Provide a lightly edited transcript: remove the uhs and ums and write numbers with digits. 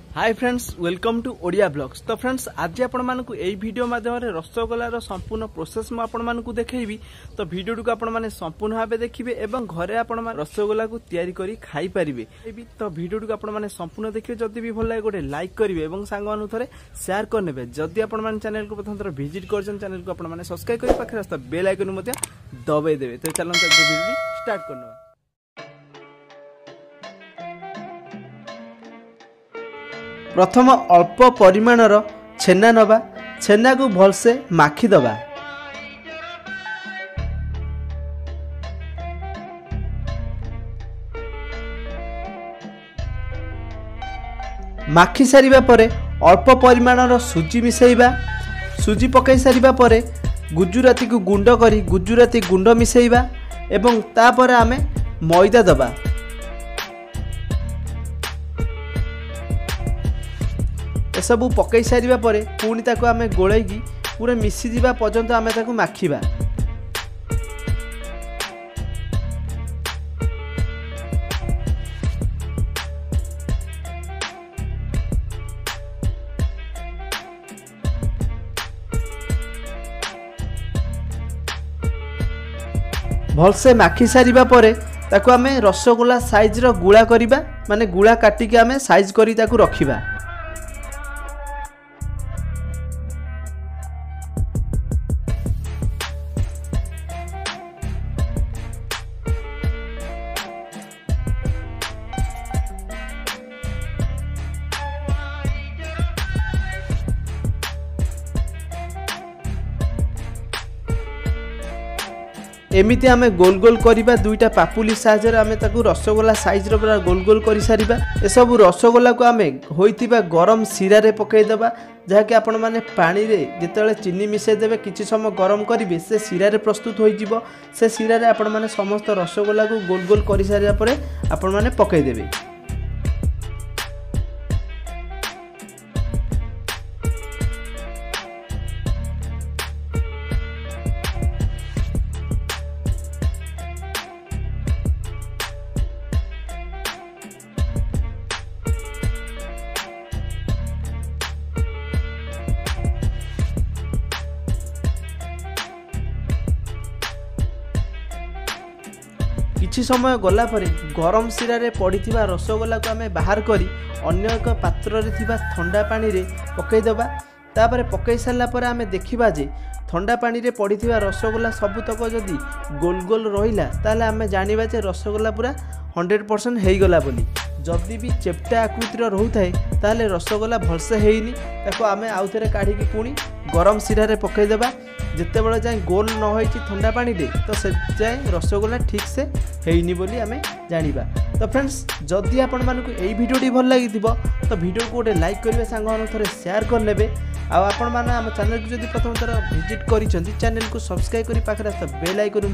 Hi friends, welcome to Odia blogs. तो friends, आज आपण मानकु एई वीडियो माध्यम रसगोल्लार संपूर्ण प्रोसेस मु आपण मानकु देखैबी। तो वीडियो को आपण माने संपूर्ण भाबे देखिबे एवं घरे आपण माने रसगोल्ला को तयारी करी खाई परिबे। तो वीडियो को आपण माने संपूर्ण देखिबे। जदि भी भल लागे गोटे लाइक करिवे एवं सांग मानु थरे शेयर करनेबे। जदि आपण माने चैनल को प्रथम थर विजिट करछन, चैनल को आपण माने सब्सक्राइब करि पाखे रास्ता बेल आइकन मते दबाई देबे। तो चलन वीडियो स्टार्ट करनो। प्रथम अल्प परिमाणर छेना नबा, छेना को भलसे माखी दबा। माखी सारिबा परे अल्प परिमाणर सुजी मिसेइबा। सुजी पकाई सारिबा परे गुजुराती को गुंड करी गुजुराती गुंड मिसेइबा एवं तापर आमे मैदा दबा। सबू पकई सारिबा परे पुणी ताको आमे गोळैकी पूरा मिसी जिबा पर्यंत आमे ताको माखिबा। भलसे माखी सारिबा परे ताको आमे रसगोल्ला साइज रो गुळा करिबा, माने गुळा काटिके आमे साइज करी ताको रखिबा। एमिति आमे गोल गोल करिबा। दुईटा पापुली साहाय्य आमे ताकू रसगोल्ला साइज रो पूरा गोल गोल करि सारिबा। ए सब रसगोल्ला को आमे होइतिबा गरम सिरा रे पकई देबा, जहा कि आपण माने पानी रे जेतेले चीनी मिसै देबे किछि समय गरम करिवे, से सिरा रे प्रस्तुत होई जिवो। से सिरा रे आपण माने समस्त रसगोल्ला को गोल गोल करि सारिया परे आपण माने पकई देबे। किछि समय गला परे गरम सिरा रे पड़िथिबा रसगोल्ला को आमे बाहर करी अन्य एक पात्र रे थिबा ठंडा पानी रे पकई देबा। तापर पकई सारला परे आमे देखिबा जे ठंडा पानी रे पड़िथिबा रसगोल्ला सबुतक जदि गोल गोल रहिला ताले आमे जानिबा जे रसगोल्ला पूरा 100% हेई गला बोली। जदि भी चेप्टा आकृतिर रहुथाय ताले रसगोल्ला भलसे हेइनी, ताको आमे आउथरे काढिकी पुणी गरम सिरा रे पकई देबा। जिते बळे जाय गोल न होईची ठंडा पानी दे, तो से जाय रसगोल्ला ठीक से हेइनी बोली आमे जानिबा। तो फ्रेंड्स, जदि आपण मानकु एई वीडियोटी भल लागिथिबो तो वीडियो को गोटे लाइक करिवे, सांग मानु थरे शेयर करनेबे। आ आपण माने हम चैनल को जदि प्रथम थर विजिट करिसंती, चैनल को सब्सक्राइब करी पाखरे बेल आइकन